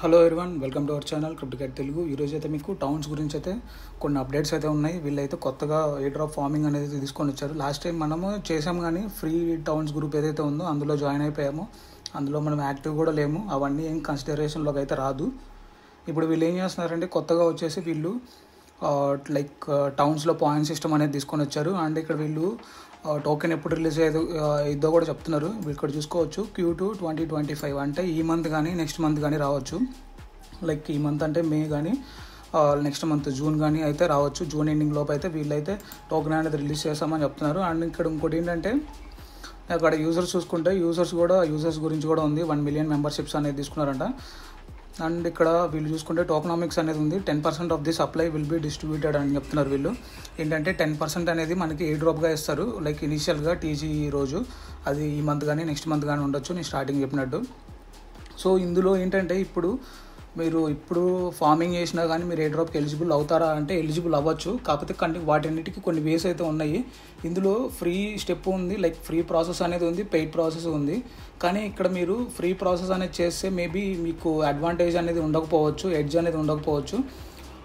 Hello everyone, welcome to our channel క్రిప్టికేట్ తెలుగు. ఈరోజు అయితే మీకు టౌన్స్ గురించి అయితే కొన్ని అప్డేట్స్ అయితే ఉన్నాయి. వీళ్ళైతే కొత్తగా ఎయిర్ డ్రాప్ ఫార్మింగ్ అనేది తీసుకొని వచ్చారు. లాస్ట్ టైం మనము చేసాం, కానీ ఫ్రీ టౌన్స్ గ్రూప్ ఏదైతే ఉందో అందులో జాయిన్ అయిపోయాము. అందులో మనం యాక్టివ్ కూడా లేము. అవన్నీ ఏం కన్సిడరేషన్లోకి అయితే రాదు. ఇప్పుడు వీళ్ళు ఏం చేస్తున్నారంటే కొత్తగా వచ్చేసి వీళ్ళు టౌన్స్లో పాయింట్ సిస్టమ్ అనేది తీసుకొని వచ్చారు. అండ్ ఇక్కడ వీళ్ళు టోకెన్ ఎప్పుడు రిలీజ్ ఇద్దో కూడా చెప్తున్నారు. ఇక్కడ చూసుకోవచ్చు Q2 2025 అంటే ఈ మంత్ కానీ నెక్స్ట్ మంత్ కానీ రావచ్చు. ఈ మంత్ అంటే మే కానీ నెక్స్ట్ మంత్ జూన్ కానీ అయితే రావచ్చు. జూన్ ఎండింగ్ లోపు అయితే వీళ్ళైతే టోకెన్ అనేది రిలీజ్ చేస్తామని చెప్తున్నారు. అండ్ ఇక్కడ ఇంకోటి ఏంటంటే అక్కడ యూజర్స్ చూసుకుంటే యూజర్స్ గురించి కూడా ఉంది. 1 మిలియన్ మెంబర్షిప్స్ అనేది తీసుకున్నారంట. అండ్ ఇక్కడ వీళ్ళు చూసుకుంటే టోకనామిక్స్ అనేది ఉంది. 10% of the supply will be distributed అని చెప్తున్నారు. వీళ్ళు ఏంటంటే 10% అనేది మనకి ఎయిర్ డ్రాప్గా ఇస్తారు. ఇనిషియల్గా టీజీ రోజు, అది ఈ మంత్ కానీ నెక్స్ట్ మంత్ కానీ ఉండొచ్చు, నేను స్టార్టింగ్ చెప్పినట్టు. సో ఇందులో ఏంటంటే మీరు ఫార్మింగ్ చేసినా కానీ మీరు ఎయిర్ డ్రాప్కి ఎలిజిబుల్ అవుతారా అంటే ఎలిజిబుల్ అవ్వచ్చు. కాకపోతే వాటన్నిటికీ కొన్ని వేస్ అయితే ఉన్నాయి. ఇందులో ఫ్రీ స్టెప్ ఉంది, ఫ్రీ ప్రాసెస్ అనేది ఉంది, పెయిడ్ ప్రాసెస్ ఉంది. కానీ ఇక్కడ మీరు ఫ్రీ ప్రాసెస్ అనేది చేస్తే మేబీ మీకు అడ్వాంటేజ్ అనేది ఉండకపోవచ్చు, ఎడ్జ్ అనేది ఉండకపోవచ్చు.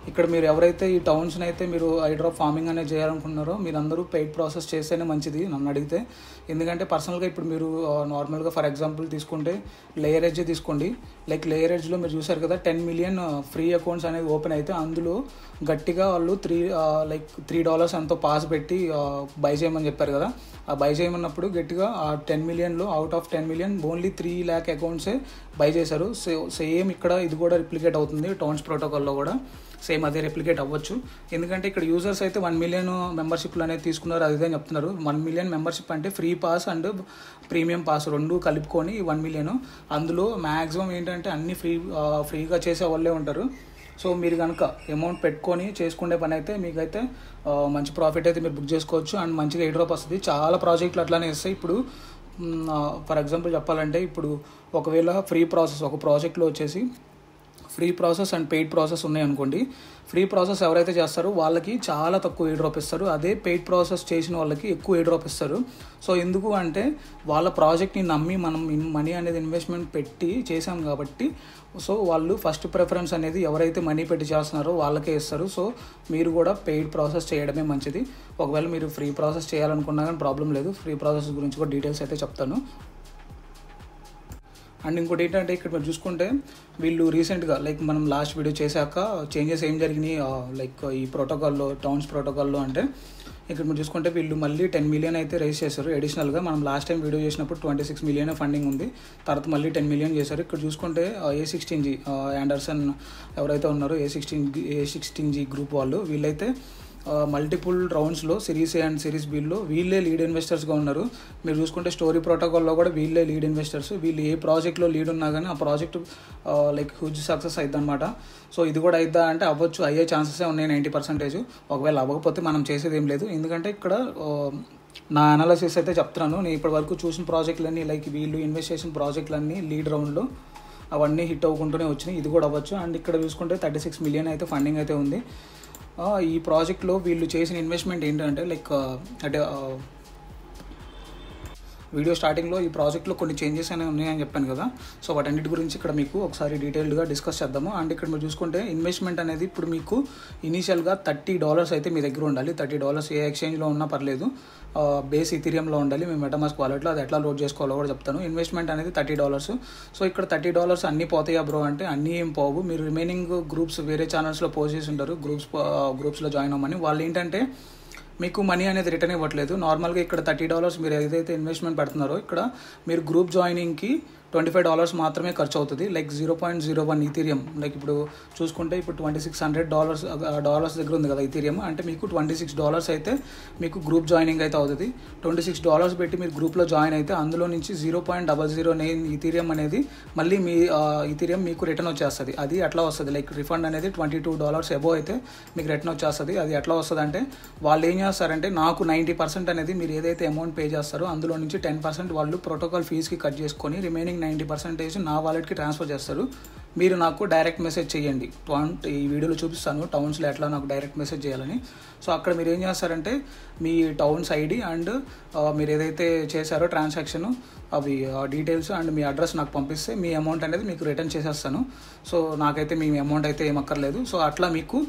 ఇక్కడ మీరు ఎవరైతే ఈ టౌన్స్ని అయితే మీరు ఎయిర్ డ్రాప్ ఫార్మింగ్ అనేది చేయాలనుకుంటున్నారో మీరందరూ పెయిడ్ ప్రాసెస్ చేస్తేనే మంచిది నన్ను అడిగితే. ఎందుకంటే పర్సనల్గా ఇప్పుడు మీరు నార్మల్గా ఫర్ ఎగ్జాంపుల్ తీసుకుంటే లేయర్ ఎడ్జ్ తీసుకోండి. లేయర్ ఎడ్జ్లో మీరు చూసారు కదా 10 మిలియన్ ఫ్రీ అకౌంట్స్ అనేది ఓపెన్ అయితే అందులో గట్టిగా వాళ్ళు $3 ఎంతో పాస్ పెట్టి బై చేయమని చెప్పారు కదా. ఆ బై చేయమన్నప్పుడు గట్టిగా ఆ 10 మిలియన్లో out of 10 million only 3 lakh అకౌంట్సే బై చేశారు. సేమ్ ఇక్కడ ఇది కూడా రిప్లికేట్ అవుతుంది. టౌన్స్ ప్రోటోకాల్లో కూడా సేమ్ అదే రెప్లికేట్ అవ్వచ్చు. ఎందుకంటే ఇక్కడ యూజర్స్ అయితే 1 మిలియన్ మెంబర్షిప్లు అనేది తీసుకున్నారు, అదే చెప్తున్నారు. 1 మిలియన్ మెంబర్షిప్ అంటే free pass and premium pass రెండు కలుపుకొని 1 మిలియన్. అందులో మ్యాక్సిమం ఏంటంటే అన్ని ఫ్రీగా చేసే వాళ్ళే ఉంటారు. సో మీరు కనుక అమౌంట్ పెట్టుకొని చేసుకునే పని అయితే మీకైతే మంచి ప్రాఫిట్ అయితే మీరు బుక్ చేసుకోవచ్చు. అండ్ మంచిగా ఎయిర్ డ్రాప్ వస్తుంది. చాలా ప్రాజెక్టులు అట్లానే వస్తాయి. ఇప్పుడు ఫర్ ఎగ్జాంపుల్ చెప్పాలంటే ఇప్పుడు ఒకవేళ ఫ్రీ ప్రాసెస్ ఒక ప్రాజెక్ట్లో వచ్చేసి free process and paid process ఉన్నాయనుకోండి. ఫ్రీ ప్రాసెస్ ఎవరైతే చేస్తారో వాళ్ళకి చాలా తక్కువ ఎయిర్ డ్రాప్ ఇస్తారు. అదే పెయిడ్ ప్రాసెస్ చేసిన వాళ్ళకి ఎక్కువ ఎయిర్ డ్రాప్ ఇస్తారు. సో ఎందుకు అంటే వాళ్ళ ప్రాజెక్ట్ని నమ్మి మనం మనీ అనేది ఇన్వెస్ట్మెంట్ పెట్టి చేసాం కాబట్టి సో వాళ్ళు ఫస్ట్ ప్రిఫరెన్స్ అనేది ఎవరైతే మనీ పెట్టి చేస్తున్నారో వాళ్ళకే ఇస్తారు. సో మీరు కూడా పెయిడ్ ప్రాసెస్ చేయడమే మంచిది. ఒకవేళ మీరు ఫ్రీ ప్రాసెస్ చేయాలనుకున్నా కానీ ప్రాబ్లం లేదు. ఫ్రీ ప్రాసెస్ గురించి కూడా డీటెయిల్స్ అయితే చెప్తాను. అండ్ ఇంకోటి ఏంటంటే ఇక్కడ మీరు చూసుకుంటే వీళ్ళు రీసెంట్గా మనం లాస్ట్ వీడియో చేశాక చేంజెస్ ఏం జరిగినాయి ఈ ప్రోటోకాల్లో టౌన్స్ ప్రోటోకాల్లో అంటే ఇక్కడ మీరు చూసుకుంటే వీళ్ళు మళ్ళీ 10 మిలియన్ అయితే రేస్ చేశారు అడిషనల్గా. మనం లాస్ట్ టైం వీడియో చేసినప్పుడు 26 మిలియన్ ఫండింగ్ ఉంది, తర్వాత మళ్ళీ 10 మిలియన్ చేశారు. ఇక్కడ చూసుకుంటే A16G యాండర్సన్ ఎవరైతే ఉన్నారో A16G గ్రూప్ వీళ్ళైతే మల్టిపుల్ రౌండ్స్లో సిరీస్ ఏ అండ్ సిరీస్ బిలో వీళ్ళే లీడ్ ఇన్వెస్టర్స్గా ఉన్నారు. మీరు చూసుకుంటే స్టోరీ ప్రోటోకాల్లో కూడా వీళ్ళే లీడ్ ఇన్వెస్టర్స్. వీళ్ళు ఏ ప్రాజెక్ట్లో లీడ్ ఉన్నా కానీ ఆ ప్రాజెక్ట్ హ్యూజ్ సక్సెస్ అవుతుంది అనమాట. సో ఇది కూడా అవుతా అంటే అవ్వచ్చు, అయ్యే ఛాన్సెసే ఉన్నాయి 90%. ఒకవేళ అవ్వకపోతే మనం చేసేది ఏం లేదు. ఎందుకంటే ఇక్కడ నా అనాలిసిస్ అయితే చెప్తున్నాను. నేను ఇప్పటి వరకు చూసిన ప్రాజెక్టులన్నీ వీళ్ళు ఇన్వెస్ట్ చేసిన ప్రాజెక్టులన్నీ లీడ్ రౌండ్లో అవన్నీ హిట్ అవ్వకుంటూనే వచ్చినాయి. ఇది కూడా అవ్వచ్చు. అండ్ ఇక్కడ చూసుకుంటే 36 మిలియన్ అయితే ఫండింగ్ అయితే ఉంది. ఈ ప్రాజెక్ట్లో వీళ్ళు చేసిన ఇన్వెస్ట్మెంట్ ఏంటంటే వీడియో స్టార్టింగ్లో ఈ ప్రాజెక్ట్లో కొన్ని చేంజెస్ అనేవి ఉన్నాయని చెప్పాను కదా. సో వాటన్నిటి గురించి ఇక్కడ మీకు ఒకసారి డీటెయిల్డ్గా డిస్కస్ చేద్దాము. అండ్ ఇక్కడ మీరు చూసుకుంటే ఇన్వెస్ట్మెంట్ అనేది ఇప్పుడు మీకు ఇనీషియల్గా $30 అయితే మీ దగ్గర ఉండాలి. $30 ఏ ఎక్స్చేంజ్లో ఉన్నా పర్లేదు, బేస్ ఇథీరియంలో ఉండాలి. మీ మెటామాస్క్ వాలెట్లో అది ఎట్లా లోడ్ చేసుకోవాలో కూడా చెప్తాను. ఇన్వెస్ట్మెంట్ అనేది $30. సో ఇక్కడ $30 అన్నీ పోతాయా బ్రో అంటే అన్నీ ఏం పోవు. మీరు రిమైనింగ్ గ్రూప్స్ వేరే ఛానల్స్లో పోస్ట్ చేసి ఉంటారు, గ్రూప్స్లో జాయిన్ అవ్వమని. వాళ్ళు ఏంటంటే మీకు మనీ అనేది రిటర్న్ ఇవ్వట్లేదు. నార్మల్గా ఇక్కడ $30 మీరు ఏదైతే ఇన్వెస్ట్మెంట్ పెడుతున్నారో ఇక్కడ మీరు గ్రూప్ జాయినింగ్కి $25 మాత్రమే ఖర్చు అవుతుంది. 0.01 ఈథీరియం. ఇప్పుడు చూసుకుంటే ఇప్పుడు $2600 దగ్గర ఉంది కదా ఈథీరియం. అంటే మీకు $26 అయితే మీకు గ్రూప్ జాయినింగ్ అయితే అవుతుంది. $26 పెట్టి మీరు గ్రూప్లో జాయిన్ అయితే అందులో నుంచి 0.009 ఈథీరియం అనేది మళ్ళీ మీ ఈథీరియం మీకు రిటర్న్ వచ్చేస్తుంది. అది ఎట్లా వస్తుంది రిఫండ్ అనేది $22 అబోవ్ అయితే మీకు రిటర్న్ వచ్చేస్తుంది. అది ఎట్లా వస్తుంది అంటే వాళ్ళు ఏం చేస్తారంటే నాకు 90% అనేది మీరు ఏదైతే అమౌంట్ పే చేస్తారో అందులో నుంచి 10% వాళ్ళు ప్రోటోకాల్ ఫీజుకి కట్ చేసుకొని రిమైనింగ్ 90% నా వాలెట్కి ట్రాన్స్ఫర్ చేస్తారు. మీరు నాకు డైరెక్ట్ మెసేజ్ చేయండి. ఈ వీడియోలో చూపిస్తాను టౌన్స్లో ఎట్లా నాకు డైరెక్ట్ మెసేజ్ చేయాలని. సో అక్కడ మీరు ఏం చేస్తారంటే మీ టౌన్స్ ఐడి అండ్ మీరు ఏదైతే చేశారో ట్రాన్సాక్షన్ అవి డీటెయిల్స్ అండ్ మీ అడ్రస్ నాకు పంపిస్తే మీ అమౌంట్ అనేది మీకు రిటర్న్ చేసేస్తాను. సో నాకైతే మీ అమౌంట్ అయితే ఏమక్కర్లేదు. సో అట్లా మీకు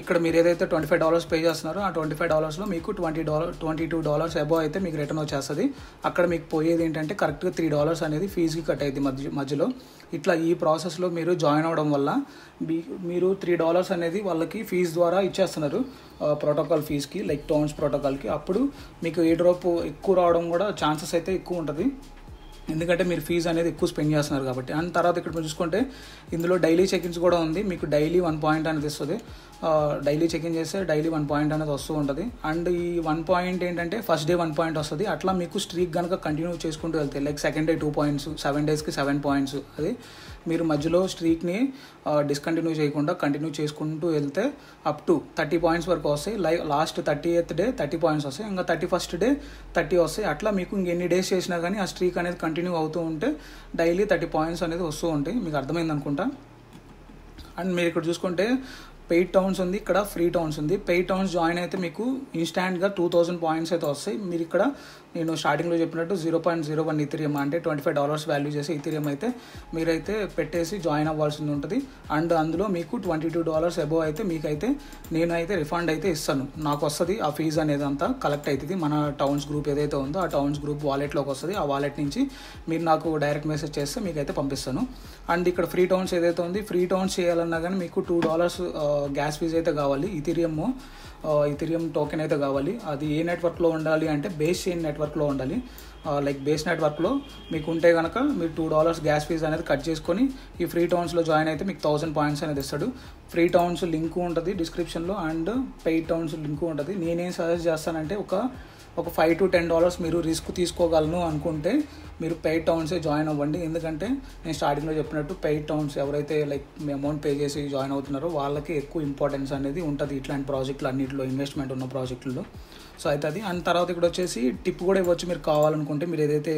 ఇక్కడ మీరు ఏదైతే $25 పే చేస్తున్నారో ఆ $25లో మీకు $22 అబోవ్ అయితే మీకు రిటర్న్ వచ్చేస్తుంది. అక్కడ మీకు పోయేది ఏంటంటే కరెక్ట్గా $3 అనేది ఫీజుకి కట్ అయ్యింది మధ్యలో. ఇట్లా ఈ ప్రాసెస్లో మీరు జాయిన్ అవ్వడం వల్ల మీరు $3 అనేది వాళ్ళకి ఫీజు ద్వారా ఇచ్చేస్తున్నారు ప్రోటోకాల్ ఫీజ్కి, లైక్ టౌన్స్ ప్రోటోకాల్కి. అప్పుడు మీకు ఏ డ్రాప్ ఎక్కువ రావడం కూడా ఛాన్సెస్ అయితే ఎక్కువ ఉంటుంది, ఎందుకంటే మీరు ఫీజు అనేది ఎక్కువ స్పెండ్ చేస్తున్నారు కాబట్టి. అండ్ తర్వాత ఇక్కడ మీరు చూసుకుంటే ఇందులో డైలీ చెకిన్స్ కూడా ఉంది. మీకు డైలీ 1 పాయింట్ అనేది ఇస్తుంది. డైలీ చెకిన్ చేస్తే డైలీ 1 పాయింట్ అనేది వస్తూ ఉంటుంది. అండ్ ఈ 1 పాయింట్ ఏంటంటే ఫస్ట్ డే 1 పాయింట్ వస్తుంది. అట్లా మీకు స్ట్రీక్ కనుక కంటిన్యూ చేసుకుంటూ వెళ్తే లైక్ సెకండ్ డే 2 పాయింట్స్, 7 డేస్కి 7 పాయింట్స్, అది మీరు మధ్యలో స్ట్రీక్ని డిస్కంటిన్యూ చేయకుండా కంటిన్యూ చేసుకుంటూ వెళ్తే అప్ టు 30 పాయింట్స్ వరకు వస్తాయి. లాస్ట్ 30th డే 30 పాయింట్స్ వస్తాయి, ఇంకా 31st డే 30 వస్తాయి. అట్లా మీకు ఇంకెన్ని డేస్ చేసినా కానీ ఆ స్ట్రీక్ అనేది కంటిన్యూ అవుతూ ఉంటే డైలీ 30 పాయింట్స్ అనేది వస్తూ ఉంటాయి. మీకు అర్థమైంది అనుకుంటా. అండ్ మీరు ఇక్కడ చూసుకుంటే పెయిడ్ టౌన్స్ ఉంది, ఇక్కడ ఫ్రీ టౌన్స్ ఉంది. పెయిడ్ టౌన్స్ జాయిన్ అయితే మీకు ఇన్స్టాంట్గా 2000 పాయింట్స్ అయితే వస్తాయి. మీరు ఇక్కడ నేను స్టార్టింగ్లో చెప్పినట్టు 0.01 ఈథీరియం అంటే $25 వాల్యూ చేసే ఈథీరియం అయితే మీరైతే పెట్టేసి జాయిన్ అవ్వాల్సింది ఉంటుంది. అండ్ అందులో మీకు $22 అబోవ్ అయితే మీకైతే నేనైతే రిఫండ్ అయితే ఇస్తాను. నాకు వస్తుంది ఆ ఫీజు అనేది అంతా కలెక్ట్ అవుతుంది. మన టౌన్స్ గ్రూప్ ఏదైతే ఉందో ఆ టౌన్స్ గ్రూప్ వాలెట్లోకి వస్తుంది. ఆ వాలెట్ నుంచి మీరు నాకు డైరెక్ట్ మెసేజ్ చేస్తే మీకైతే పంపిస్తాను. అండ్ ఇక్కడ ఫ్రీ టౌన్స్ ఏదైతే ఉంది, ఫ్రీ టౌన్స్ చేయాలన్నా కానీ మీకు $2 గ్యాస్ ఫీజ్ అయితే కావాలి. ఈథీరియం టోకెన్ అయితే కావాలి. అది ఏ నెట్వర్క్లో ఉండాలి అంటే బేస్ చైన్ నెట్వర్క్లో ఉండాలి. లైక్ బేస్ నెట్వర్క్లో మీకు ఉంటే కనుక మీరు $2 గ్యాస్ ఫీజ్ అనేది కట్ చేసుకొని ఈ ఫ్రీ టౌన్స్లో జాయిన్ అయితే మీకు 1000 పాయింట్స్ అనేది ఇస్తాడు. ఫ్రీ టౌన్స్ లింక్ ఉంటుంది డిస్క్రిప్షన్లో అండ్ పెయిడ్ టౌన్స్ లింక్ ఉంటుంది. నేనేం సజెస్ట్ చేస్తానంటే ఒక $5 to $10 మీరు రిస్క్ తీసుకోగలను అనుకుంటే మీరు పెయిడ్ టౌన్సే జాయిన్ అవ్వండి. ఎందుకంటే నేను స్టార్టింగ్లో చెప్పినట్టు పెయిడ్ టౌన్స్ ఎవరైతే లైక్ మీ అమౌంట్ పే చేసి జాయిన్ అవుతున్నారో వాళ్ళకి ఎక్కువ ఇంపార్టెన్స్ అనేది ఉంటుంది ఇట్లాంటి ప్రాజెక్టులు అన్నింటిలో, ఇన్వెస్ట్మెంట్ ఉన్న ప్రాజెక్టుల్లో. సో అయితే అది. అండ్ తర్వాత ఇక్కడ వచ్చేసి టిప్ కూడా ఇవ్వచ్చు మీరు కావాలనుకుంటే. మీరు ఏదైతే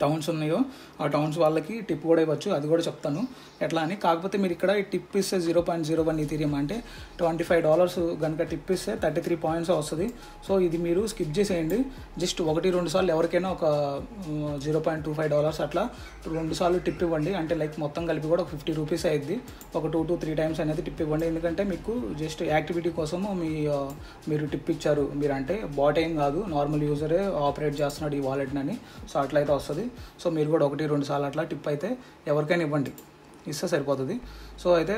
టౌన్స్ ఉన్నాయో ఆ టౌన్స్ వాళ్ళకి టిప్ కూడా ఇవ్వచ్చు, అది కూడా చెప్తాను ఎట్లా అని. కాకపోతే మీరు ఇక్కడ టిప్ ఇస్తే 0.01 ఈథీరియం అంటే $25 కనుక టిప్ ఇస్తే 33 పాయింట్స్ వస్తుంది. సో ఇది మీరు స్కిప్ చేసేయండి. జస్ట్ 1-2 సార్లు ఎవరికైనా ఒక $0.25 అట్లా 2 సార్లు టిప్ ఇవ్వండి. అంటే లైక్ మొత్తం కలిపి కూడా $50 అయ్యిద్ది. ఒక 2 to 3 టైమ్స్ అనేది టిప్ ఇవ్వండి. ఎందుకంటే మీకు జస్ట్ యాక్టివిటీ కోసము మీరు టిప్ ఇచ్చారు, మీరు అంటే బాట్ ఏం కాదు, నార్మల్ యూజరే ఆపరేట్ చేస్తున్నాడు ఈ వాలెట్ని అని. సో అట్లయితే వస్తుంది. సో మీరు కూడా 1-2 సార్లు అట్లా టిప్ అయితే ఎవరికైనా ఇవ్వండి, ఇస్తే సరిపోతుంది. సో అయితే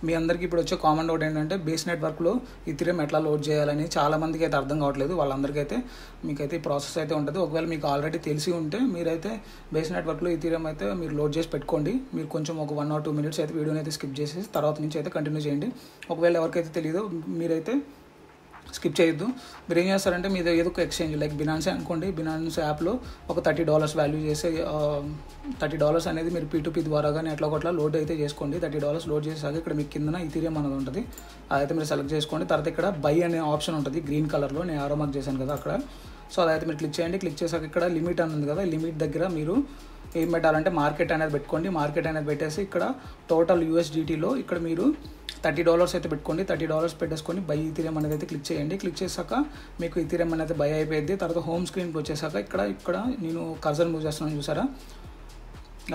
మీ అందరికీ ఇప్పుడు వచ్చే కామన్ డౌట్ ఏంటంటే బేస్ నెట్వర్క్లో ఈథీరియం ఎట్లా లోడ్ చేయాలని చాలామందికి అయితే అర్థం కావట్లేదు. వాళ్ళందరికైతే మీకైతే ఈ ప్రాసెస్ అయితే ఉంటుంది. ఒకవేళ మీకు ఆల్రెడీ తెలిసి ఉంటే మీరైతే బేస్ నెట్వర్క్లో ఈథీరియం అయితే మీరు లోడ్ చేసి పెట్టుకోండి. మీరు కొంచెం ఒక 1 or 2 minutes అయితే వీడియోని అయితే స్కిప్ చేసేసి తర్వాత నుంచి అయితే కంటిన్యూ చేయండి. ఒకవేళ ఎవరికైతే తెలియదో మీరైతే స్కిప్ చేయొద్దు. మీరు ఏం చేస్తారంటే మీద ఏదో ఒక ఎక్స్చేంజ్ లైక్ బినాన్సే అనుకోండి. బినాన్స్ యాప్లో ఒక $30 వాల్యూ చేసే $30 అనేది మీరు P2P ద్వారా కానీ ఎట్లా ఒకట్లా లోడ్ అయితే చేసుకోండి. $30 లోడ్ చేసాక ఇక్కడ మీకు కిందన ఈథీరియం అనేది ఉంటుంది, అదైతే మీరు సెలెక్ట్ చేసుకోండి. తర్వాత ఇక్కడ బై అనే ఆప్షన్ ఉంటుంది గ్రీన్ కలర్లో, నేను ఆరో మార్క్ చేశాను కదా అక్కడ. సో అదైతే మీరు క్లిక్ చేయండి. క్లిక్ చేసాక ఇక్కడ లిమిట్ అని ఉంది కదా, లిమిట్ దగ్గర మీరు ఏం పెట్టాలంటే మార్కెట్ అనేది పెట్టుకోండి. మార్కెట్ అనేది పెట్టేసి ఇక్కడ టోటల్ USDTలో ఇక్కడ మీరు $30 అయితే పెట్టుకోండి. $30 పెట్టేసుకొని బై ఈథీరియం అనేది అయితే క్లిక్ చేయండి. క్లిక్ చేశాక మీకు ఈథీరియం అనేది బై అయిపోయింది. తర్వాత హోమ్ స్క్రీన్కి వచ్చేసాక ఇక్కడ నేను కర్సర్ మూవ్ చేస్తున్నాను చూసారా,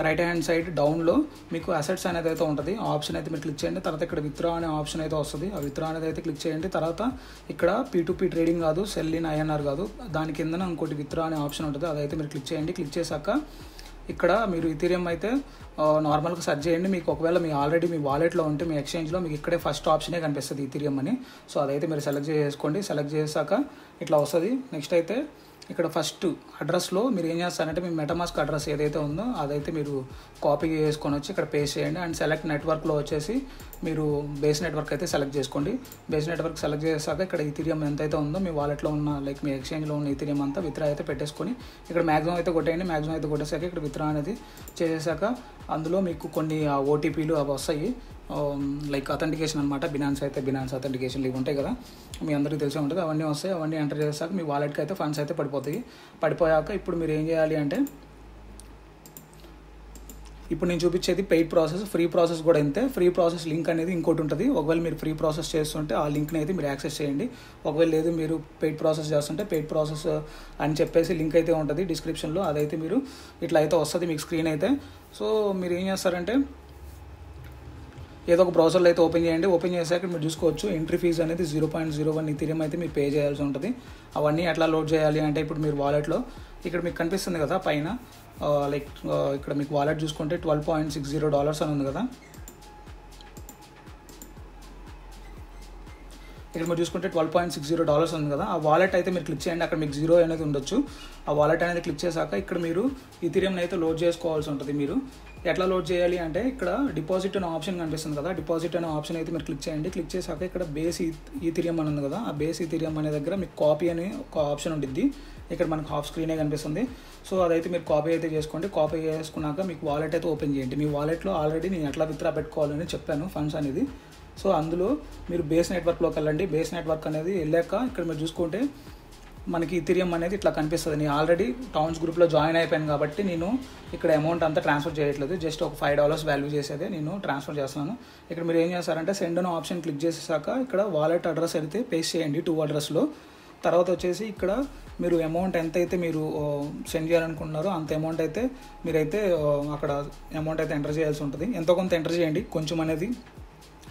రైట్ హ్యాండ్ సైడ్ డౌన్లో మీకు అసెట్స్ అనేది అయితే ఉంటుంది. ఆ ఆప్షన్ అయితే మీరు క్లిక్ చేయండి. తర్వాత ఇక్కడ విత్డ్రా అనే ఆప్షన్ అయితే వస్తుంది. ఆ విత్డ్రా అనేది అయితే క్లిక్ చేయండి. తర్వాత ఇక్కడ P2P ట్రేడింగ్ కాదు, సెల్ ఇన్ INR కాదు, దాని కింద ఇంకోటి విత్డ్రా అనే ఆప్షన్ ఉంటుంది, అదైతే మీరు క్లిక్ చేయండి. క్లిక్ చేశాక ఇక్కడ మీరు ఈథీరియం అయితే నార్మల్గా సెర్చ్ చేయండి. మీకు ఒకవేళ మీ ఆల్రెడీ మీ వాలెట్లో ఉంటే మీ ఎక్స్చేంజ్లో మీకు ఇక్కడే ఫస్ట్ ఆప్షనే కనిపిస్తుంది ఈథీరియం అని. సో అదైతే మీరు సెలెక్ట్ చేసుకోండి. సెలెక్ట్ చేశాక ఇట్లా వస్తుంది. నెక్స్ట్ అయితే ఇక్కడ ఫస్ట్ అడ్రస్లో మీరు ఏం చేస్తారంటే మీ మెటామాస్క్ అడ్రస్ ఏదైతే ఉందో అదైతే మీరు కాపీ చేసుకొని వచ్చి ఇక్కడ పేస్ట్ చేయండి. అండ్ సెలెక్ట్ నెట్వర్క్లో వచ్చేసి మీరు బేస్ నెట్వర్క్ అయితే సెలెక్ట్ చేసుకోండి. బేస్ నెట్వర్క్ సెలెక్ట్ చేశాక ఇక్కడ ఈథీరియం ఎంతైతే ఉందో మీ వాలెట్లో ఉన్న లైక్ మీ ఎక్స్చేంజ్లో ఉన్న ఈథీరియం అంతా విత్డ్రా అయితే పెట్టేసుకొని ఇక్కడ మ్యాక్సిమం అయితే కొట్టేయండి. మ్యాక్సిమం అయితే కొట్టేసాక ఇక్కడ విత్డ్రా అనేది చేసేసాక అందులో మీకు కొన్ని OTPలు అవి వస్తాయి, లైక్ అథెంటికేషన్ అనమాట. బినాన్స్ అయితే బినాన్స్ అథెంటికేషన్లు ఇవి ఉంటాయి కదా, మీ అందరికీ తెలిసే ఉంటుంది. అవన్నీ వస్తాయి. అవన్నీ ఎంటర్ చేసాక మీ వాలెట్కి అయితే ఫండ్స్ అయితే పడిపోతాయి. పడిపోయాక ఇప్పుడు మీరు ఏం చేయాలి అంటే ఇప్పుడు నేను చూపించేది పెయిడ్ ప్రాసెస్. ఫ్రీ ప్రాసెస్ కూడా అంతే. ఫ్రీ ప్రాసెస్ లింక్ అనేది ఇంకోటి ఉంటుంది. ఒకవేళ మీరు ఫ్రీ ప్రాసెస్ చేస్తుంటే ఆ లింక్ని అయితే మీరు యాక్సెస్ చేయండి. ఒకవేళ లేదు మీరు పెయిడ్ ప్రాసెస్ చేస్తుంటే పెయిడ్ ప్రాసెస్ అని చెప్పేసి లింక్ అయితే ఉంటుంది డిస్క్రిప్షన్లో. అదైతే మీరు ఇట్లా అయితే వస్తుంది మీకు స్క్రీన్ అయితే. సో మీరు ఏం చేస్తారంటే ఏదో ఒక బ్రౌజర్లో అయితే ఓపెన్ చేయండి. ఓపెన్ చేశాక మీరు చూసుకోవచ్చు ఎంట్రీ ఫీజు అనేది 0.01 ఈథీరియం అయితే మీరు పే చేయాల్సి ఉంటుంది. అవన్నీ ఎట్లా లోడ్ చేయాలి అంటే ఇప్పుడు మీరు వాలెట్లో ఇక్కడ మీకు కనిపిస్తుంది కదా పైన లైక్ ఇక్కడ మీకు వాలెట్ చూసుకుంటే $12.60 అని ఉంది కదా. ఇక్కడ మీరు చూసుకుంటే $12.60 ఉంది కదా. ఆ వాలెట్ అయితే మీరు క్లిక్ చేయండి. అక్కడ మీకు 0 అనేది ఉండొచ్చు. ఆ వాలెట్ అనేది క్లిక్ చేశాక ఇక్కడ మీరు ఈథీరియం అయితే లోడ్ చేసుకోవాల్సి ఉంటుంది. మీరు ఎట్లా లోడ్ చేయాలి అంటే ఇక్కడ డిపాజిట్ అనే ఆప్షన్ కనిపిస్తుంది కదా. డిపాజిట్ అనే ఆప్షన్ అయితే మీరు క్లిక్ చేయండి. క్లిక్ చేశాక ఇక్కడ బేస్ ఈథీరియం అని ఉంది కదా. ఆ బేస్ ఈథీరియం అనే దగ్గర మీకు కాపీ అని ఒక ఆప్షన్ ఉంటుంది. ఇక్కడ మనకు హాఫ్ స్క్రీనే కనిపిస్తుంది. సో అదైతే మీరు కాపీ అయితే చేసుకోండి. కాపీ చేసుకున్నాక మీకు వాలెట్ అయితే ఓపెన్ చేయండి. మీ వాలెట్లో ఆల్రెడీ నేను ఎట్లా విత్డ్రా పెట్టుకోవాలని చెప్పాను ఫండ్స్ అనేది. సో అందులో మీరు బేస్ నెట్వర్క్లోకి వెళ్ళండి. బేస్ నెట్వర్క్ అనేది వెళ్ళాక ఇక్కడ మీరు చూసుకుంటే మనకి ఈథీరియం అనేది ఇట్లా కనిపిస్తుంది. నేను ఆల్రెడీ టౌన్స్ గ్రూప్లో జాయిన్ అయిపోయాను కాబట్టి నేను ఇక్కడ అమౌంట్ అంతా ట్రాన్స్ఫర్ చేయట్లేదు. జస్ట్ ఒక $5 వాల్యూ చేసేదే నేను ట్రాన్స్ఫర్ చేస్తున్నాను. ఇక్కడ మీరు ఏం చేస్తారంటే సెండ్ అనే ఆప్షన్ క్లిక్ చేసాక ఇక్కడ వాలెట్ అడ్రస్ అయితే పేస్ట్ చేయండి 2 అడ్రస్లో. తర్వాత వచ్చేసి ఇక్కడ మీరు అమౌంట్ ఎంతైతే మీరు సెండ్ చేయాలనుకుంటున్నారో అంత అమౌంట్ అయితే మీరైతే అక్కడ అమౌంట్ అయితే ఎంటర్ చేయాల్సి ఉంటుంది. ఎంతో కొంత ఎంటర్ చేయండి. కొంచెం అనేది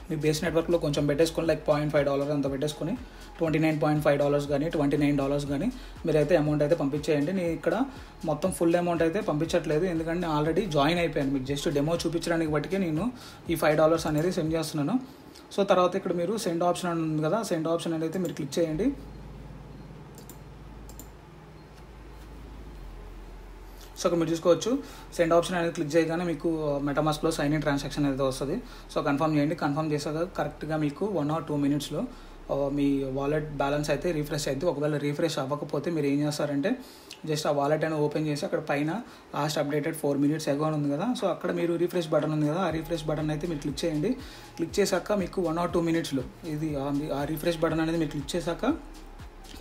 మీ బేస్ నెట్వర్క్లో కొంచెం పెట్టేసుకొని లైక్ $0.5 అంత పెట్టేసుకొని $29.5 కానీ $29 కానీ మీరైతే అమౌంట్ అయితే పంపించేయండి. నేను ఇక్కడ మొత్తం ఫుల్ అమౌంట్ అయితే పంపించట్లేదు, ఎందుకంటే ఆల్రెడీ జాయిన్ అయిపోయాను. మీకు జస్ట్ డెమో చూపించడానికి బట్టికే నేను ఈ $5 అనేది సెండ్ చేస్తున్నాను. సో తర్వాత ఇక్కడ మీరు సెండ్ ఆప్షన్ అని ఉంది కదా, సెండ్ ఆప్షన్ అనేది మీరు క్లిక్ చేయండి. సో అక్కడ మీరు చూసుకోవచ్చు సెండ్ ఆప్షన్ అనేది క్లిక్ చేయగానే మీకు మెటామాస్క్లో సైన్ ఇన్ ట్రాన్సాక్షన్ అయితే వస్తుంది. సో కన్ఫర్మ్ చేయండి. కన్ఫర్మ్ చేసాక కరెక్ట్గా మీకు 1 or 2 minutesలో మీ వాలెట్ బ్యాలెన్స్ అయితే రీఫ్రెష్ అయితే. ఒకవేళ రీఫ్రెష్ అవ్వకపోతే మీరు ఏం చేస్తారంటే జస్ట్ ఆ వాలెట్ అనేది ఓపెన్ చేసి అక్కడ పైన లాస్ట్ అప్డేటెడ్ 4 minutes ago అని ఉంది కదా. సో అక్కడ మీరు రీఫ్రెష్ బటన్ ఉంది కదా, ఆ రీఫ్రెష్ బటన్ అయితే మీరు క్లిక్ చేయండి. క్లిక్ చేశాక మీకు 1 or 2 minutesలో ఇది ఆ రీఫ్రెష్ బటన్ అనేది మీరు క్లిక్ చేశాక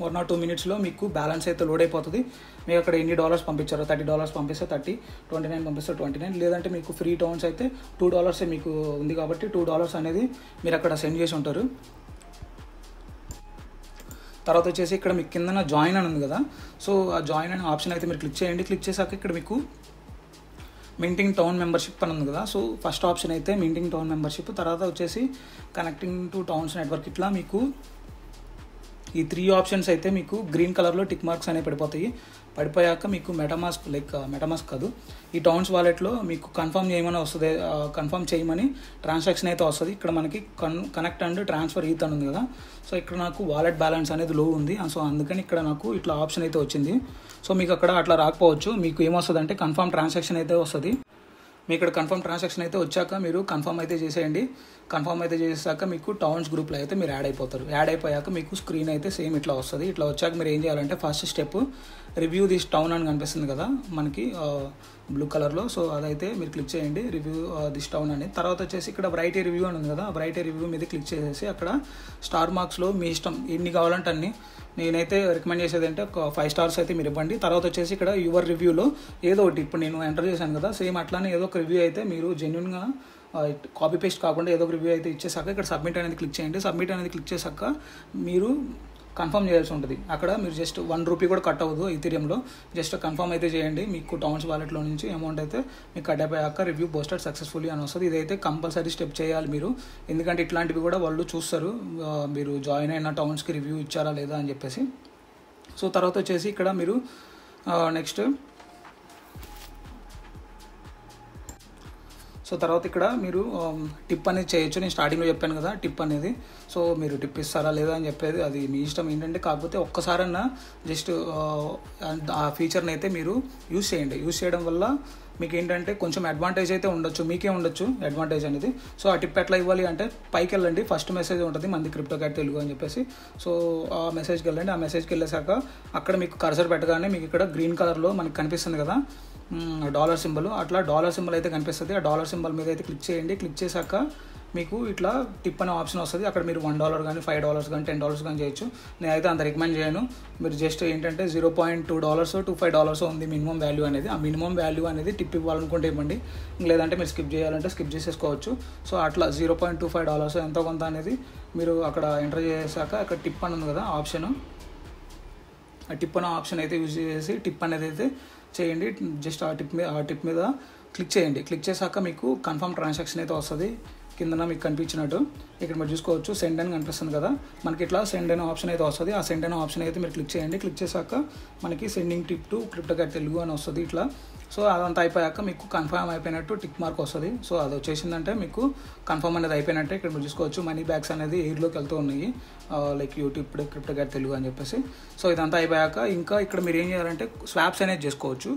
1 or 2 minutesలో మీకు బ్యాలెన్స్ అయితే లోడ్ అయిపోతుంది. మీకు అక్కడ ఎన్ని డాలర్స్ పంపించారో $30 పంపిస్తే 30, 29 పంపిస్తే 29, లేదంటే మీకు ఫ్రీ టౌన్స్ అయితే $2 మీకు ఉంది కాబట్టి $2 అనేది మీరు అక్కడ సెండ్ చేసి ఉంటారు. తర్వాత వచ్చేసి ఇక్కడ మీకు కింద జాయిన్ అని ఉంది కదా. సో ఆ జాయిన్ అనే ఆప్షన్ అయితే మీరు క్లిక్ చేయండి. క్లిక్ చేశాక ఇక్కడ మీకు మింటింగ్ టౌన్ మెంబర్షిప్ అని ఉంది కదా. సో ఫస్ట్ ఆప్షన్ అయితే మింటింగ్ టౌన్ మెంబర్షిప్, తర్వాత వచ్చేసి కనెక్టింగ్ టు టౌన్స్ నెట్వర్క్. ఇట్లా మీకు ఈ 3 ఆప్షన్స్ అయితే మీకు గ్రీన్ కలర్లో టిక్ మార్క్స్ అనేవి పడిపోయాక మీకు మెటామాస్క్ కాదు, ఈ టౌన్స్ వాలెట్లో మీకు కన్ఫర్మ్ చేయమని వస్తుంది. కన్ఫర్మ్ చేయమని ట్రాన్సాక్షన్ అయితే వస్తుంది. ఇక్కడ మనకి కనెక్ట్ అండ్ ట్రాన్స్ఫర్ ఈత్ అని ఉంది కదా. సో ఇక్కడ నాకు వాలెట్ బ్యాలెన్స్ అనేది లో ఉంది. సో అందుకని ఇక్కడ నాకు ఇట్లా ఆప్షన్ అయితే వచ్చింది. సో మీకు అక్కడ అట్లా రాకపోవచ్చు. మీకు ఏమొస్తుంది అంటే కన్ఫర్మ్ ట్రాన్సాక్షన్ అయితే వస్తుంది. మీ ఇక్కడ కన్ఫర్మ్ ట్రాన్సాక్షన్ అయితే వచ్చాక మీరు కన్ఫర్మ్ అయితే చేసేయండి. కన్ఫర్మ్ అయితే చేసాక మీకు టౌన్స్ గ్రూప్లో అయితే మీరు యాడ్ అయిపోతారు. యాడ్ అయిపోయాక మీకు స్క్రీన్ అయితే సేమ్ ఇట్లా వస్తుంది. ఇట్లా వచ్చాక మీరు ఏం చేయాలంటే first step review this town అని కనిపిస్తుంది కదా మనకి బ్లూ కలర్లో. సో అదైతే మీరు క్లిక్ చేయండి, రివ్యూ దిస్ టౌన్ అని. తర్వాత వచ్చేసి ఇక్కడ రైట్ ఏ రివ్యూ అని ఉంది కదా, రైట్ ఏ రివ్యూ మీద క్లిక్ చేసేసి అక్కడ స్టార్ మార్క్స్లో మీ ఇష్టం ఎన్ని కావాలంటే అన్ని. నేనైతే రికమెండ్ చేసేది అంటే ఒక 5 stars అయితే మీరు ఇవ్వండి. తర్వాత వచ్చేసి ఇక్కడ యువర్ రివ్యూలో ఏదో ఒకటి ఇప్పుడు నేను ఎంటర్ చేశాను కదా, సేమ్ అట్లానే ఏదో ఒక రివ్యూ అయితే మీరు జెన్యున్గా కాపీ పేస్ట్ కాకుండా ఏదో ఒక రివ్యూ అయితే ఇచ్చేసాక ఇక్కడ సబ్మిట్ అనేది క్లిక్ చేయండి. సబ్మిట్ అనేది క్లిక్ చేశాక మీరు కన్ఫర్మ్ చేయాల్సి ఉంటుంది. అక్కడ మీరు జస్ట్ ₹1 కూడా కట్ అవ్వదు ఈథీరియంలో. జస్ట్ కన్ఫర్మ్ అయితే చేయండి. మీకు టౌన్స్ వాలెట్లో నుంచి అమౌంట్ అయితే మీకు కట్ అయిపోయాక రివ్యూ పోస్టెడ్ సక్సెస్ఫుల్లీ అని వస్తుంది. ఇదైతే కంపల్సరీ స్టెప్ చేయాలి మీరు, ఎందుకంటే ఇట్లాంటివి కూడా వాళ్ళు చూస్తారు మీరు జాయిన్ అయిన టౌన్స్కి రివ్యూ ఇచ్చారా లేదా అని చెప్పేసి. సో తర్వాత వచ్చేసి ఇక్కడ మీరు నెక్స్ట్ సో తర్వాత ఇక్కడ మీరు టిప్ అనేది చేయొచ్చు. నేను స్టార్టింగ్లో చెప్పాను కదా టిప్ అనేది. సో మీరు టిప్ ఇస్తారా లేదా అని చెప్పేది అది మీ ఇష్టం. ఏంటంటే కాకపోతే ఒక్కసారన్నా జస్ట్ ఆ ఫీచర్ని అయితే మీరు యూజ్ చేయండి. యూజ్ చేయడం వల్ల మీకు ఏంటంటే కొంచెం అడ్వాంటేజ్ అయితే ఉండొచ్చు, మీకే ఉండొచ్చు అడ్వాంటేజ్ అనేది. సో ఆ టిప్ ఎట్లా ఇవ్వాలి అంటే పైకి వెళ్ళండి, ఫస్ట్ మెసేజ్ ఉంటుంది మనది క్రిప్టో క్యాట్ తెలుగు అని చెప్పేసి. సో ఆ మెసేజ్కి వెళ్ళండి. ఆ మెసేజ్కి వెళ్ళేసాక అక్కడ మీకు కర్సర్ పెట్టగానే మీకు ఇక్కడ గ్రీన్ కలర్లో మనకి కనిపిస్తుంది కదా $, అట్లా $సింబల్ అయితే కనిపిస్తుంది. ఆ $సింబల్ మీద అయితే క్లిక్ చేయండి. క్లిక్ చేశాక మీకు ఇట్లా టిప్ అనే ఆప్షన్ వస్తుంది. అక్కడ మీరు $1 కానీ $5 కానీ $10 కానీ చేయొచ్చు. నేనైతే అంత రికమెండ్ చేయను. మీరు జస్ట్ ఏంటంటే $0.2 to $5 ఉంది మినిమం వాల్యూ అనేది. ఆ మినిమం వాల్యూ అనేది టిప్ ఇవ్వాలనుకుంటే ఇవ్వండి, లేదంటే మీరు స్కిప్ చేయాలంటే స్కిప్ చేసేసుకోవచ్చు. సో అట్లా $0.25 ఎంతో కొంత అనేది మీరు అక్కడ ఎంటర్ చేసాక అక్కడ టిప్ అని ఉంది కదా ఆప్షన్, ఆ టిప్ అనే ఆప్షన్ అయితే యూజ్ చేసి టిప్ అనేది అయితే చేయండి. జస్ట్ ఆ టిప్ మీద క్లిక్ చేయండి. క్లిక్ చేశాక మీకు కన్ఫర్మ్ ట్రాన్సాక్షన్ అయితే వస్తుంది. కిందన మీకు కనిపించినట్టు ఇక్కడ మీరు చూసుకోవచ్చు సెండ్ అని కనిపిస్తుంది కదా, మనకి ఇట్లా సెండ్ అనే ఆప్షన్ అయితే వస్తుంది. ఆ సెండ్ అనే ఆప్షన్ అయితే మీరు క్లిక్ చేయండి. క్లిక్ చేశాక మనకి సెండింగ్ టిప్ టు క్రిప్టోక్యాట్ తెలుగు అని వస్తుంది ఇట్లా. సో అదంతా అయిపోయాక మీకు కన్ఫర్మ్ అయిపోయినట్టు టిక్ మార్క్ వస్తుంది. సో అది వచ్చేసిందంటే మీకు కన్ఫర్మ్ అనేది అయిపోయినట్టే. ఇక్కడ మీరు చూసుకోవచ్చు మనీ బ్యాగ్స్ అనేది ఎయిర్లోకి వెళ్తూ ఉన్నాయి, లైక్ యూట్యూబ్ క్రిప్టోక్యాట్ తెలుగు అని చెప్పేసి. సో ఇదంతా అయిపోయాక ఇంకా ఇక్కడ మీరు ఏం చేయాలంటే స్వాప్స్ అనేది చేసుకోవచ్చు.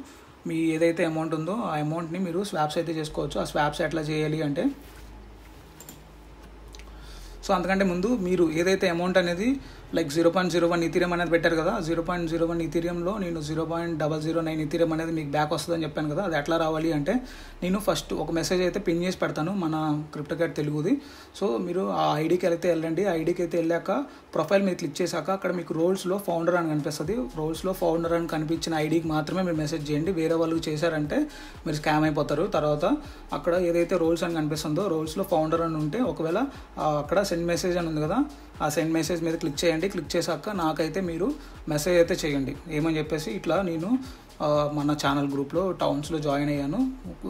మీ ఏదైతే అమౌంట్ ఉందో ఆ అమౌంట్ని మీరు స్వాప్స్ అయితే చేసుకోవచ్చు. ఆ స్వాప్స్ ఎట్లా చేయాలి అంటే, సో అంతకంటే ముందు మీరు ఏదైతే అమౌంట్ అనేది లైక్ 0.01 ఈథీరియం అనేది పెట్టారు కదా, 0.01 ఈథీరియంలో నేను 0.009 ఈథీరియం అనేది మీకు బ్యాక్ వస్తుందని చెప్పాను కదా. అది ఎట్లా రావాలి అంటే, నేను ఫస్ట్ ఒక మెసేజ్ అయితే పిన్ చేసి పెడతాను మన క్రిప్టోక్యాట్ తెలుగుది. సో మీరు ఆ ఐడికి అయితే వెళ్ళండి. ఆ ఐడికి అయితే వెళ్ళాక ప్రొఫైల్ మీద క్లిక్ చేశాక అక్కడ మీకు రోల్స్లో ఫౌండర్ అని కనిపిస్తుంది. రోల్స్లో ఫౌండర్ అని కనిపించిన ఐడికి మాత్రమే మీరు మెసేజ్ చేయండి. వేరే వాళ్ళకి చేశారంటే మీరు స్కామ్ అయిపోతారు. తర్వాత అక్కడ ఏదైతే రోల్స్ అని కనిపిస్తుందో రోల్స్లో ఫౌండర్ అని ఉంటే ఒకవేళ అక్కడ సెండ్ మెసేజ్ అని ఉంది కదా, ఆ సెండ్ మెసేజ్ మీద క్లిక్ చేయండి. క్లిక్ చేశాక నాకైతే మీరు మెసేజ్ అయితే చేయండి. ఏమని చెప్పేసి ఇట్లా నేను మన ఛానల్ గ్రూప్లో టౌన్స్లో జాయిన్ అయ్యాను,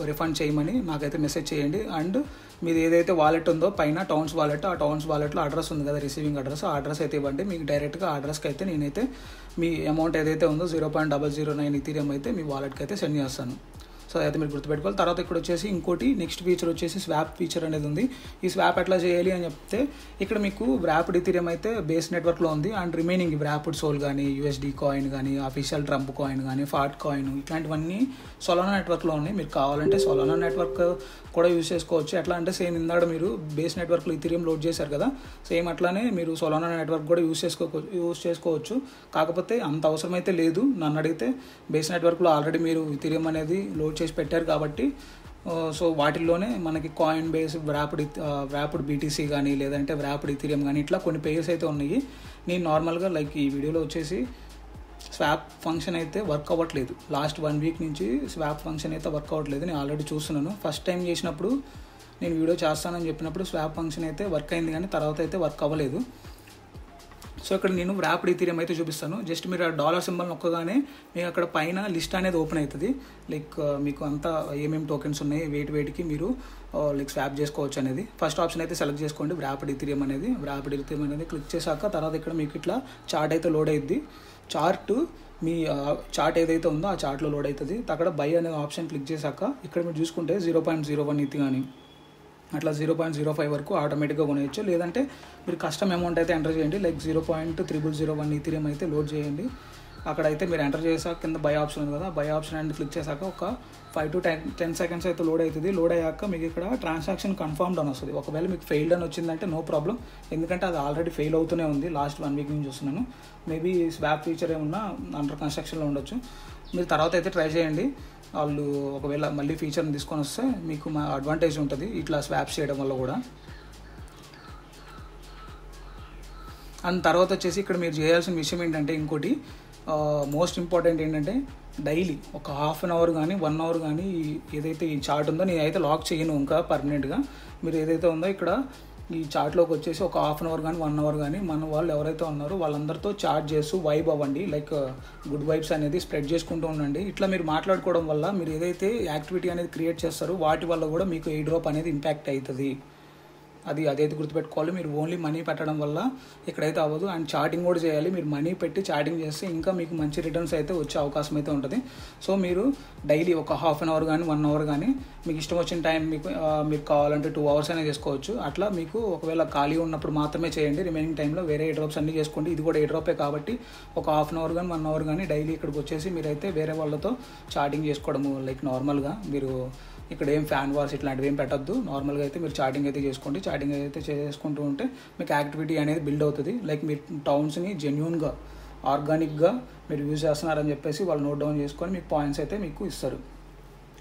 రిఫండ్ చేయమని నాకైతే మెసేజ్ చేయండి. అండ్ మీది ఏదైతే వాలెట్ ఉందో పైన టౌన్స్ వాలెట్, ఆ టౌన్స్ వాలెట్లో అడ్రస్ ఉంది కదా రిసీవింగ్ అడ్రస్, ఆ అడ్రస్ అయితే ఇవ్వండి. మీకు డైరెక్ట్గా ఆ అడ్రస్కి అయితే నేనైతే మీ అమౌంట్ ఏదైతే ఉందో 0.009 ఈథీరియం అయితే మీ వాలెట్కి అయితే సెండ్ చేస్తాను. సో అయితే మీరు గుర్తుపెట్టుకోవాలి. తర్వాత ఇక్కడ వచ్చేసి ఇంకోటి నెక్స్ట్ ఫీచర్ వచ్చేసి స్వాప్ ఫీచర్ అనేది ఉంది. ఈ స్వాప్ ఎట్లా చేయాలి అని చెప్తే, ఇక్కడ మీకు వ్రాప్డ్ ఈథీరియం అయితే బేస్ నెట్వర్క్లో ఉంది. అండ్ రిమైనింగ్ వ్రాప్డ్ సోల్ కానీ, USD కాయిన్ కానీ, అఫీషియల్ ట్రంప్ కాయిన్ కానీ, ఫాట్ కాయిన్ ఇట్లాంటివన్నీ సొలానా నెట్వర్క్లో ఉన్నాయి. మీరు కావాలంటే సొలానా నెట్వర్క్ కూడా యూజ్ చేసుకోవచ్చు. ఎట్లా అంటే సేమ్ ఇందాక మీరు బేస్ నెట్వర్క్లో ఈథీరియం లోడ్ చేశారు కదా, సేమ్ అట్లానే మీరు సొలానా నెట్వర్క్ కూడా యూజ్ చేసుకోవచ్చు. కాకపోతే అంత అవసరం అయితే లేదు. నన్ను అడిగితే బేస్ నెట్వర్క్లో ఆల్రెడీ మీరు ఈథీరియం అనేది లోడ్ చేసి పెట్టారు కాబట్టి, సో వాటిల్లోనే మనకి కాయిన్ బేస్ వ్రాప్డ్ BTC కానీ, లేదంటే వ్రాప్డ్ ఈథీరియం కానీ ఇట్లా కొన్ని పేయర్స్ అయితే ఉన్నాయి. నేను నార్మల్గా లైక్ ఈ వీడియోలో వచ్చేసి స్వాప్ ఫంక్షన్ అయితే వర్క్ అవ్వట్లేదు. లాస్ట్ 1 వీక్ నుంచి స్వాప్ ఫంక్షన్ అయితే వర్క్ అవ్వట్లేదు. నేను ఆల్రెడీ చూస్తున్నాను. ఫస్ట్ టైం చేసినప్పుడు నేను వీడియో చేస్తానని చెప్పినప్పుడు స్వాప్ ఫంక్షన్ అయితే వర్క్ అయింది, కానీ తర్వాత అయితే వర్క్ అవ్వలేదు. సో ఇక్కడ నేను వ్రాప్డ్ ఈథీరియం అయితే చూపిస్తాను. జస్ట్ మీరు ఆ డాలర్ సింబల్ నొక్కగానే మీకు అక్కడ పైన లిస్ట్ అనేది ఓపెన్ అవుతుంది. లైక్ మీకు అంతా ఏమేమి టోకెన్స్ ఉన్నాయి, వేటికి మీరు లైక్ స్వాప్ చేసుకోవచ్చు అనేది. ఫస్ట్ ఆప్షన్ అయితే సెలెక్ట్ చేసుకోండి, వ్రాప్డ్ ఈథీరియం అనేది. వ్రాప్డ్ ఈథీరియం అనేది క్లిక్ చేశాక తర్వాత ఇక్కడ మీకు ఇట్లా చార్ట్ అయితే లోడ్ అవుతుంది. మీ చార్ట్ ఏదైతే ఉందో ఆ చార్ట్లో లోడ్ అవుతుంది. అక్కడ బై అనే ఆప్షన్ క్లిక్ చేశాక ఇక్కడ మీరు చూసుకుంటే 0.01 ఈథీ కానీ అట్లా 0.05 వరకు ఆటోమేటిక్గా కొనేయచ్చు. లేదంటే మీరు కస్టమ్ అమౌంట్ అయితే ఎంటర్ చేయండి. లైక్ 0.0001 ఈథీరియం అయితే లోడ్ చేయండి. అక్కడైతే మీరు ఎంటర్ చేశాక కింద బై ఆప్షన్ ఉంది కదా, బై ఆప్షన్ అండ్ క్లిక్ చేశాక ఒక 5 to 10 seconds అయితే లోడ్ అవుతుంది. లోడ్ అయ్యాక మీకు ఇక్కడ ట్రాన్సాక్షన్ కన్ఫర్మ్డ్ అని వస్తుంది. ఒకవేళ మీకు ఫెయిల్డ్ అని వచ్చిందంటే నో ప్రాబ్లం, ఎందుకంటే అది ఆల్రెడీ ఫెయిల్ అవుతూనే ఉంది. లాస్ట్ 1 వీక్ నుంచి చూస్తున్నాను. మేబీ స్వాప్ ఫీచర్ ఏమన్నా అండర్ కన్స్ట్రక్షన్లో ఉండొచ్చు. మీరు తర్వాత అయితే ట్రై చేయండి. వాళ్ళు ఒకవేళ మళ్ళీ ఫీచర్ని తీసుకొని వస్తే మీకు అడ్వాంటేజ్ ఉంటుంది ఇట్లా స్వాప్స్ చేయడం వల్ల కూడా. అండ్ తర్వాత వచ్చేసి ఇక్కడ మీరు చేయాల్సిన విషయం ఏంటంటే, ఇంకోటి మోస్ట్ ఇంపార్టెంట్ ఏంటంటే, డైలీ ఒక ½ an hour కానీ 1 hour కానీ ఏదైతే ఈ చార్ట్ ఉందో నేనైతే లాక్ చేయను ఇంకా పర్మనెంట్గా. మీరు ఏదైతే ఉందో ఇక్కడ ఈ చార్ట్లోకి వచ్చేసి ఒక ½ an hour కానీ 1 hour కానీ మన వాళ్ళు ఎవరైతే ఉన్నారో వాళ్ళందరితో చాట్ చేస్తూ వైబ్ అవ్వండి. లైక్ గుడ్ వైబ్స్ అనేది స్ప్రెడ్ చేసుకుంటూ ఉండండి. ఇట్లా మీరు మాట్లాడుకోవడం వల్ల మీరు ఏదైతే యాక్టివిటీ అనేది క్రియేట్ చేస్తారో వాటి వల్ల కూడా మీకు ఎయిర్ డ్రాప్ అనేది ఇంపాక్ట్ అవుతుంది. అదైతే గుర్తుపెట్టుకోవాలి. మీరు ఓన్లీ మనీ పెట్టడం వల్ల ఇక్కడైతే అవ్వదు. అండ్ చాటింగ్ కూడా చేయాలి. మీరు మనీ పెట్టి చాటింగ్ చేస్తే ఇంకా మీకు మంచి రిటర్న్స్ అయితే వచ్చే అవకాశం అయితే ఉంటుంది. సో మీరు డైలీ ఒక ½ an hour కానీ 1 hour కానీ మీకు ఇష్టం వచ్చిన టైం మీకు కావాలంటే 2 hours అయినా చేసుకోవచ్చు. అట్లా మీకు ఒకవేళ ఖాళీ ఉన్నప్పుడు మాత్రమే చేయండి. రిమైనింగ్ టైంలో వేరే ఎయిర్ డ్రాప్స్ అన్నీ చేసుకోండి. ఇది కూడా ఎయిర్ డ్రాపే కాబట్టి ఒక ½ an hour కానీ 1 hour కానీ డైలీ ఇక్కడికి వచ్చేసి మీరైతే వేరే వాళ్ళతో చాటింగ్ చేసుకోవడము. లైక్ నార్మల్గా మీరు ఇక్కడ ఏం ఫ్యాన్ వార్స్ ఇట్లాంటివి ఏం పెట్టద్దు. నార్మల్గా అయితే మీరు చాటింగ్ అయితే చేసుకోండి. చాటింగ్ అయితే చేసుకుంటూ ఉంటే మీకు యాక్టివిటీ అనేది బిల్డ్ అవుతుంది. లైక్ మీరు టౌన్స్ని జెన్యూన్గా ఆర్గానిక్గా మీరు యూజ్ చేస్తున్నారని చెప్పేసి వాళ్ళు నోట్ డౌన్ చేసుకొని మీకు పాయింట్స్ అయితే మీకు ఇస్తారు.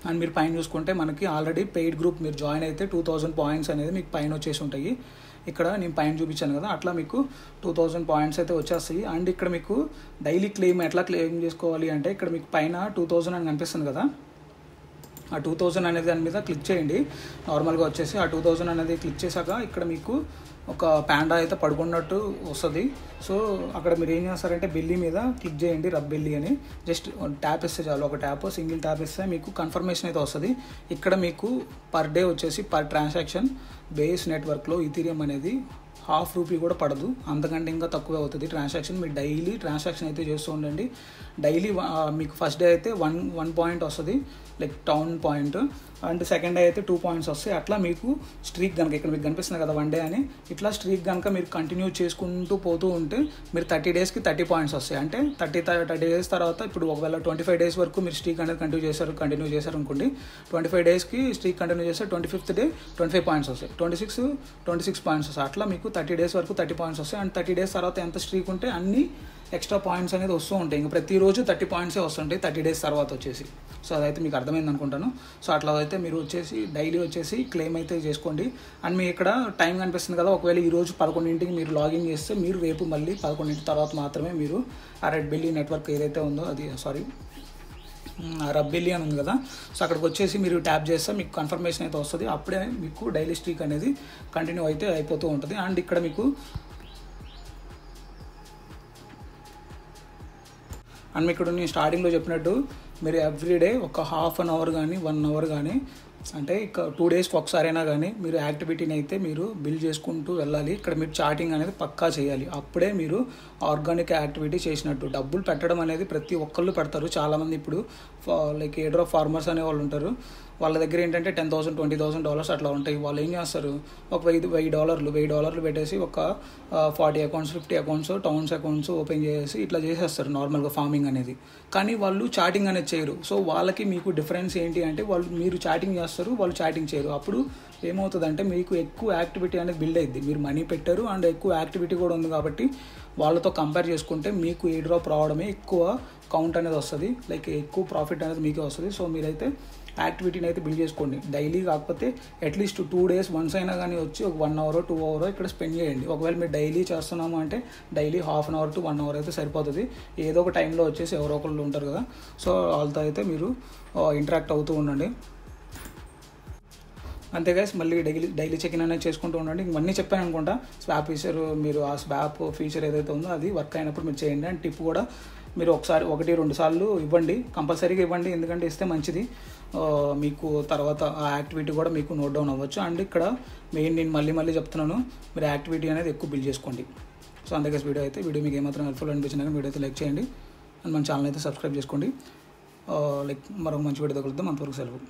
అండ్ మీరు పైన చూసుకుంటే మనకి ఆల్రెడీ పెయిడ్ గ్రూప్ మీరు జాయిన్ అయితే 2000 పాయింట్స్ అనేది మీకు పైన వచ్చేసి ఉంటాయి. ఇక్కడ నేను పైన చూపించాను కదా, అట్లా మీకు 2000 పాయింట్స్ అయితే వచ్చేస్తాయి. అండ్ ఇక్కడ మీకు డైలీ క్లెయిమ్ ఎట్లా క్లెయిమ్ చేసుకోవాలి అంటే ఇక్కడ మీకు పైన 2000 అని కనిపిస్తుంది కదా, ఆ 2000 అనేది దాని మీద క్లిక్ చేయండి. నార్మల్గా వచ్చేసి ఆ 2000 అనేది క్లిక్ చేశాక ఇక్కడ మీకు ఒక ప్యాండా అయితే పడుకున్నట్టు వస్తుంది. సో అక్కడ మీరు ఏం చేస్తారంటే బెల్లీ మీద క్లిక్ చేయండి, రబ్ బెల్లీ అని జస్ట్ ట్యాప్ ఇస్తే చాలు, ఒక ట్యాప్ సింగిల్ ట్యాప్ ఇస్తే మీకు కన్ఫర్మేషన్ అయితే వస్తుంది. ఇక్కడ మీకు పర్ డే వచ్చేసి పర్ ట్రాన్సాక్షన్ బేస్ నెట్వర్క్లో ఈథీరియం అనేది ₹0.5 కూడా పడదు, అంతకంటే ఇంకా తక్కువే అవుతుంది ట్రాన్సాక్షన్. మీరు డైలీ ట్రాన్సాక్షన్ అయితే చేస్తూ ఉండండి. డైలీ మీకు ఫస్ట్ డే అయితే వన్ పాయింట్ వస్తుంది, like town point, and second day అయితే 2 పాయింట్స్ వస్తాయి. అట్లా మీకు స్ట్రీక్ కనుక ఇక్కడ మీకు కనిపిస్తుంది కదా 1 డే అని, ఇట్లా స్ట్రీక్ కనుక మీరు కంటిన్యూ చేసుకుంటూ పోతూ ఉంటే మీరు 30 డేస్కి 30 పాయింట్స్ వస్తాయి. అంటే 30 డేస్ తర్వాత ఇప్పుడు ఒకవేళ 25 డేస్ వరకు మీరు స్ట్రీక్ అనేది కంటిన్యూ చేశారు అనుకోండి, 25 డేస్కి స్ట్రీక్ కంటిన్యూ చేస్తే 25th డే 25 పాయింట్స్ వస్తాయి, 26 పాయింట్స్ వస్తాయి. అట్లా మీకు 30 డేస్ వరకు 30 పాయింట్స్ వస్తాయి. అండ్ 30 డేస్ తర్వాత ఎంత స్ట్రీక్ ఉంటే అన్ని ఎక్స్ట్రా పాయింట్స్ అనేది వస్తూ ఉంటాయి. ఇంకా ప్రతిరోజు 30 పాయింట్సే వస్తుంటాయి 30 డేస్ తర్వాత వచ్చేసి. సో అదైతే మీకు అర్థమైంది అనుకుంటాను. సో అట్లా అయితే మీరు వచ్చేసి డైలీ వచ్చేసి క్లెయిమ్ అయితే చేసుకోండి. అండ్ మీ ఇక్కడ టైం కనిపిస్తుంది కదా, ఒకవేళ ఈరోజు 11ంటికి మీరు లాగిన్ చేస్తే మీరు రేపు మళ్ళీ 11ంటి తర్వాత మాత్రమే మీరు ఆ రెడ్ బెల్లీ నెట్వర్క్ ఏదైతే ఉందో అది రబ్ బెల్లీ అని ఉంది కదా, సో అక్కడికి వచ్చేసి మీరు ట్యాప్ చేస్తే మీకు కన్ఫర్మేషన్ అయితే వస్తుంది. అప్పుడే మీకు డైలీ స్ట్రీక్ అనేది కంటిన్యూ అయితే అయిపోతూ ఉంటుంది. అండ్ ఇక్కడ మీకు ఇక్కడ నేను స్టార్టింగ్లో చెప్పినట్టు మీరు ఎవ్రీడే ఒక ½ అన్ అవర్ కానీ 1 అవర్ కానీ, అంటే ఇక 2 డేస్కి ఒకసారైనా కానీ మీరు యాక్టివిటీని అయితే మీరు బిల్డ్ చేసుకుంటూ వెళ్ళాలి. ఇక్కడ మీరు చాటింగ్ అనేది పక్కా చేయాలి, అప్పుడే మీరు ఆర్గానిక్ యాక్టివిటీ చేసినట్టు. డబ్బులు పెట్టడం అనేది ప్రతి ఒక్కళ్ళు పెడతారు. చాలామంది ఇప్పుడు లైక్ ఎయిర్ ఆఫ్ ఫార్మర్స్ అనే వాళ్ళు ఉంటారు, వాళ్ళ దగ్గర ఏంటంటే $10,000 $20,000 అట్లా ఉంటాయి. వాళ్ళు ఏం చేస్తారు, ఒక $1,000 పెట్టేసి ఒక 40 accounts 50 accounts towns accounts open చేసి ఇట్లా చేసేస్తారు నార్మల్గా ఫార్మింగ్ అనేది. కానీ వాళ్ళు చాటింగ్ అనేది చేయరు. సో వాళ్ళకి మీకు డిఫరెన్స్ ఏంటి అంటే మీరు చాటింగ్ చేస్తారు, వాళ్ళు చాటింగ్ చేయరు. అప్పుడు ఏమవుతుందంటే మీకు ఎక్కువ యాక్టివిటీ అనేది బిల్డ్ అయ్యింది, మీరు మనీ పెట్టారు అండ్ ఎక్కువ యాక్టివిటీ కూడా ఉంది కాబట్టి వాళ్ళతో కంపేర్ చేసుకుంటే మీకు ఎయిర్ డ్రాప్ రావడమే ఎక్కువ కౌంట్ అనేది వస్తుంది, లైక్ ఎక్కువ ప్రాఫిట్ అనేది మీకే వస్తుంది. సో మీరైతే యాక్టివిటీని అయితే బిల్డ్ చేసుకోండి. డైలీ కాకపోతే అట్లీస్ట్ 2 డేస్ వన్స్ అయినా కానీ వచ్చి ఒక 1 అవర్ 2 అవర్ ఇక్కడ స్పెండ్ చేయండి. ఒకవేళ మీరు డైలీ చేస్తున్నాము అంటే daily ½ an hour to 1 hour అయితే సరిపోతుంది. ఏదో ఒక టైంలో వచ్చేసి ఎవరో ఒకళ్ళు ఉంటారు కదా, సో వాళ్ళతో అయితే మీరు ఇంటరాక్ట్ అవుతూ ఉండండి. అంతే గైస్, మళ్ళీ డైలీ చెక్-ఇన్ అనేది చేసుకుంటూ ఉండండి. ఇవన్నీ చెప్పాను అనుకుంటా. స్వాప్ ఫీచర్, మీరు ఆ స్వాప్ ఫీచర్ ఏదైతే ఉందో అది వర్క్ అయినప్పుడు మీరు చేయండి. అండ్ టిప్ కూడా మీరు 1-2 సార్లు ఇవ్వండి, కంపల్సరీగా ఇవ్వండి, ఎందుకంటే ఇస్తే మంచిది. మీకు తర్వాత ఆ యాక్టివిటీ కూడా మీకు నోట్ డౌన్ అవ్వచ్చు. అండ్ ఇక్కడ మెయిన్ నేను మళ్ళీ చెప్తున్నాను, మీరు యాక్టివిటీ అనేది ఎక్కువ బిల్డ్ చేసుకోండి. సో అందుకే వీడియో మీకు ఏమాత్రం హెల్ప్ఫుల్ అనిపించినా కానీ వీడియో అయితే లైక్ చేయండి అండ్ మన ఛానల్ అయితే సబ్స్క్రైబ్ చేసుకోండి. లైక్ మరొక మంచి వీడియో కలుద్దాం. అంతవరకు సెలవు.